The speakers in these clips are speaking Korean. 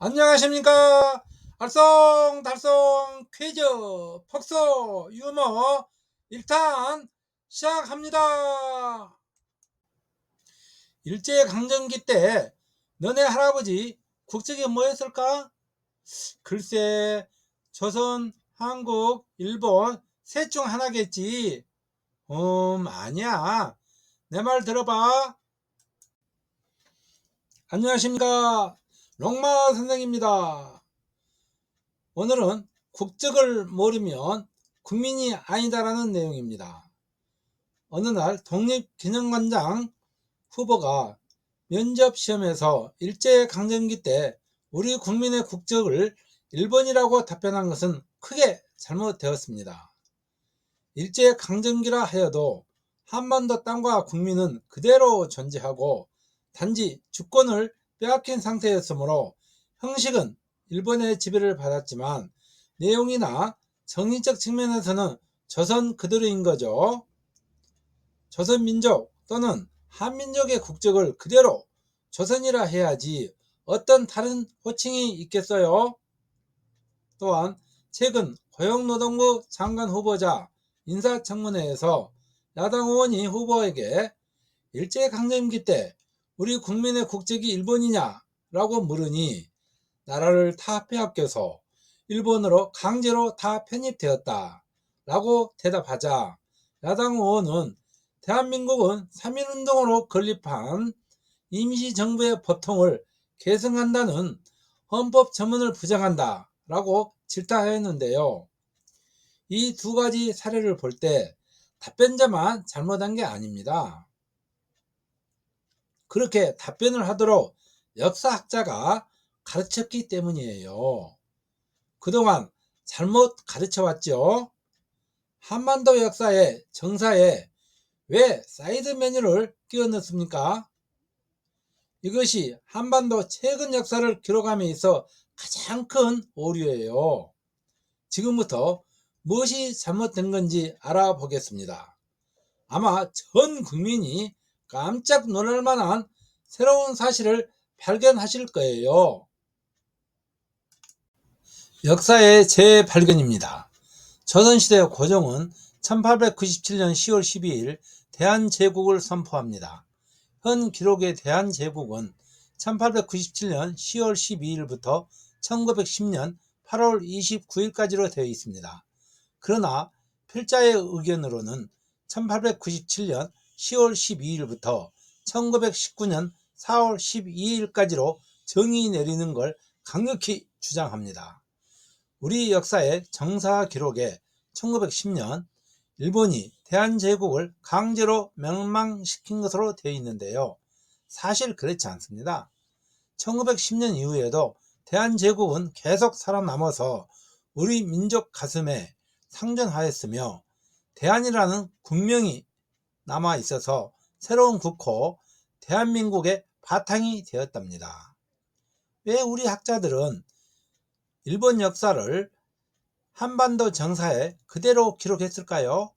안녕하십니까. 알쏭달쏭 퀴즈 폭소 유머 1탄 시작합니다. 일제강점기 때 너네 할아버지 국적이 뭐였을까? 글쎄, 조선, 한국, 일본 셋 중 하나겠지. 아니야. 내 말 들어봐. 안녕하십니까. 롱마 선생입니다. 오늘은 국적을 모르면 국민이 아니다라는 내용입니다. 어느 날 독립기념관장 후보가 면접시험에서 일제강점기 때 우리 국민의 국적을 일본이라고 답변한 것은 크게 잘못되었습니다. 일제강점기라 하여도 한반도 땅과 국민은 그대로 존재하고 단지 주권을 빼앗긴 상태였으므로 형식은 일본의 지배를 받았지만 내용이나 정신적 측면에서는 조선 그대로인 거죠. 조선민족 또는 한민족의 국적을 그대로 조선이라 해야지 어떤 다른 호칭이 있겠어요? 또한 최근 고용노동부 장관 후보자 인사청문회에서 야당 의원이 후보에게 일제강점기 때 우리 국민의 국적이 일본이냐 라고 물으니 나라를 다 빼앗겨서 일본으로 강제로 다 편입되었다 라고 대답하자 야당 의원은 대한민국은 3.1운동으로 건립한 임시정부의 법통을 계승한다는 헌법 전문을 부정한다 라고 질타하였는데요. 이 두 가지 사례를 볼 때 답변자만 잘못한 게 아닙니다. 그렇게 답변을 하도록 역사학자가 가르쳤기 때문이에요. 그동안 잘못 가르쳐왔죠. 한반도 역사의 정사에 왜 사이드 메뉴를 끼워 넣습니까? 이것이 한반도 최근 역사를 기록함에 있어 가장 큰 오류예요. 지금부터 무엇이 잘못된 건지 알아보겠습니다. 아마 전 국민이 깜짝 놀랄 만한 새로운 사실을 발견하실 거예요. 역사의 재발견입니다. 조선시대 고종은 1897년 10월 12일 대한제국을 선포합니다. 현 기록의 대한제국은 1897년 10월 12일부터 1910년 8월 29일까지로 되어 있습니다. 그러나 필자의 의견으로는 1897년 10월 12일부터 1919년 4월 12일까지로 정의 내리는 걸 강력히 주장합니다. 우리 역사의 정사 기록에 1910년 일본이 대한제국을 강제로 멸망시킨 것으로 되어 있는데요. 사실 그렇지 않습니다. 1910년 이후에도 대한제국은 계속 살아남아서 우리 민족 가슴에 상존하였으며 대한이라는 국명이 남아 있어서 새로운 국호 대한민국의 바탕이 되었답니다. 왜 우리 학자들은 일본 역사를 한반도 정사에 그대로 기록했을까요?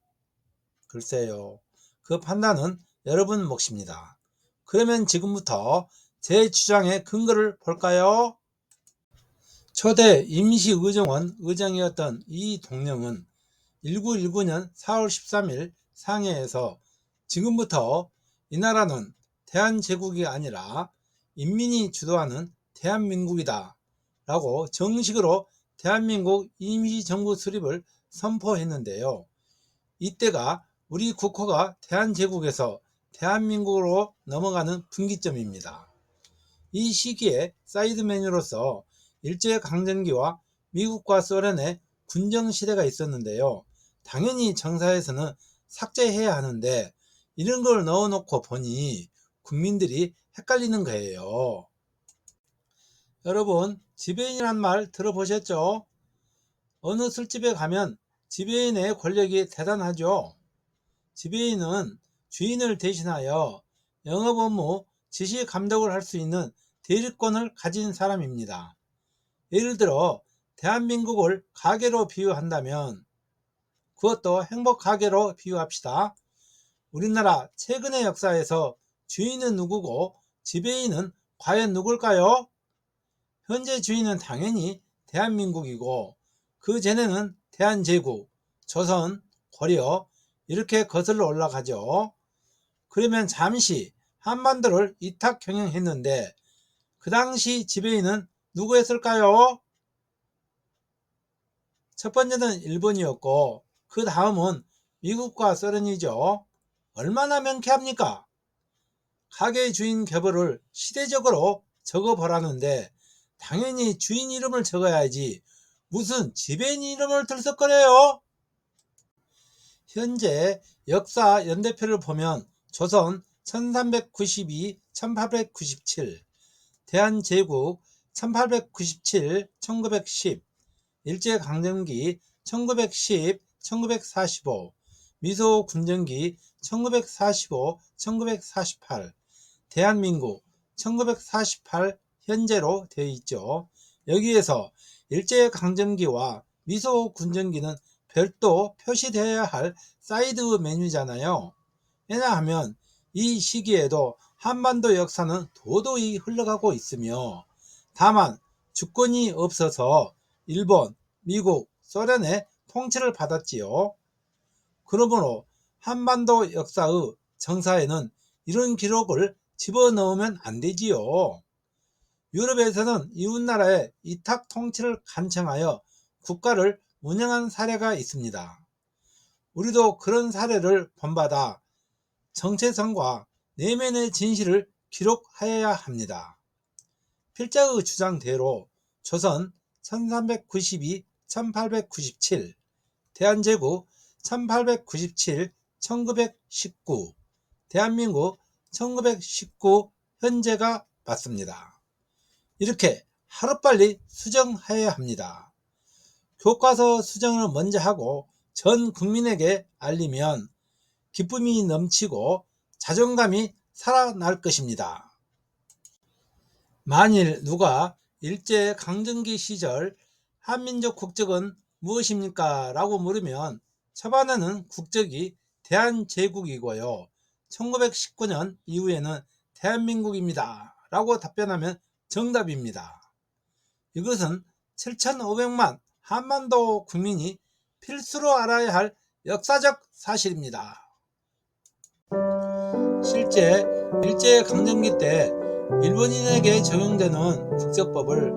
글쎄요. 그 판단은 여러분 몫입니다. 그러면 지금부터 제 주장의 근거를 볼까요? 초대 임시의정원 의장이었던 이 동령은 1919년 4월 13일 상해에서 지금부터 이 나라는 대한제국이 아니라 인민이 주도하는 대한민국이다 라고 정식으로 대한민국 임시정부 수립을 선포했는데요. 이때가 우리 국호가 대한제국에서 대한민국으로 넘어가는 분기점입니다. 이 시기에 사이드 메뉴로서 일제강점기와 미국과 소련의 군정시대가 있었는데요. 당연히 정사에서는 삭제해야 하는데 이런 걸 넣어놓고 보니 국민들이 헷갈리는 거예요. 여러분, 지배인이란 말 들어보셨죠? 어느 술집에 가면 지배인의 권력이 대단하죠. 지배인은 주인을 대신하여 영업 업무 지시 감독을 할 수 있는 대리권을 가진 사람입니다. 예를 들어 대한민국을 가게로 비유한다면 그것도 행복 가게로 비유합시다. 우리나라 최근의 역사에서 주인은 누구고 지배인은 과연 누굴까요? 현재 주인은 당연히 대한민국이고 그 전에는 대한제국, 조선, 고려 이렇게 거슬러 올라가죠. 그러면 잠시 한반도를 이탁 경영했는데 그 당시 지배인은 누구였을까요? 첫 번째는 일본이었고 그 다음은 미국과 소련이죠. 얼마나 명쾌합니까? 가게 주인 계보를 시대적으로 적어보라는데 당연히 주인 이름을 적어야지 무슨 지배인 이름을 들썩거려요? 현재 역사 연대표를 보면 조선 1392-1897, 대한제국 1897-1910, 일제강점기 1910-1945, 미소군정기 1945-1948, 대한민국 1948 현재로 되어 있죠. 여기에서 일제강점기와 미소군정기는 별도 표시되어야 할 사이드 메뉴잖아요. 왜냐하면 이 시기에도 한반도 역사는 도도히 흘러가고 있으며 다만 주권이 없어서 일본, 미국, 소련의 통치를 받았지요. 그러므로 한반도 역사의 정사에는 이런 기록을 집어넣으면 안 되지요. 유럽에서는 이웃나라의 이탁 통치를 간청하여 국가를 운영한 사례가 있습니다. 우리도 그런 사례를 본받아 정체성과 내면의 진실을 기록하여야 합니다. 필자의 주장대로 조선 1392-1897, 대한제국 1897-1919, 대한민국 1919 현재가 맞습니다. 이렇게 하루빨리 수정해야 합니다. 교과서 수정을 먼저 하고 전 국민에게 알리면 기쁨이 넘치고 자존감이 살아날 것입니다. 만일 누가 일제강점기 시절 한민족 국적은 무엇입니까? 라고 물으면 초반에는 국적이 대한제국이고요. 1919년 이후에는 대한민국입니다. 라고 답변하면 정답입니다. 이것은 7,500만 한반도 국민이 필수로 알아야 할 역사적 사실입니다. 실제 일제강점기 때 일본인에게 적용되는 국적법을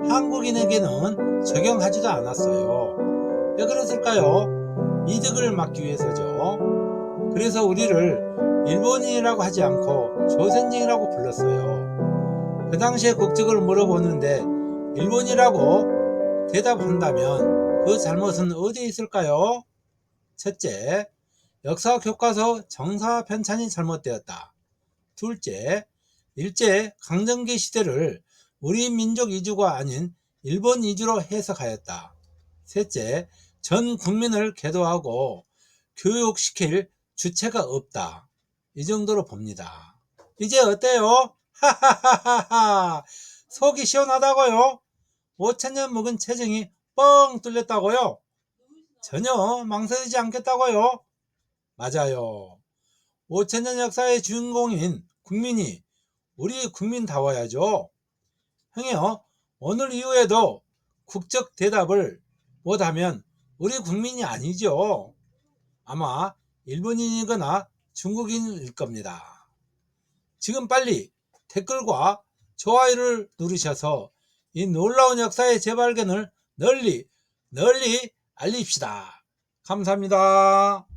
한국인에게는 적용하지도 않았어요. 왜 그랬을까요? 이득을 막기 위해서죠. 그래서 우리를 일본인이라고 하지 않고 조선인이라고 불렀어요. 그 당시에 국적을 물어보는데 일본이라고 대답한다면 그 잘못은 어디에 있을까요? 첫째, 역사 교과서 정사 편찬이 잘못되었다. 둘째, 일제 강점기 시대를 우리 민족 이주가 아닌 일본 이주로 해석하였다. 셋째, 전 국민을 계도하고 교육시킬 주체가 없다. 이 정도로 봅니다. 이제 어때요? 하하하하하. 속이 시원하다고요? 5,000년 묵은 체증이 뻥 뚫렸다고요? 전혀 망설이지 않겠다고요? 맞아요. 5,000년 역사의 주인공인 국민이 우리 국민다워야죠. 형이요, 오늘 이후에도 국적 대답을 못하면 우리 국민이 아니죠. 아마 일본인이거나 중국인일 겁니다. 지금 빨리 댓글과 좋아요를 누르셔서 이 놀라운 역사의 재발견을 널리 알립시다. 감사합니다.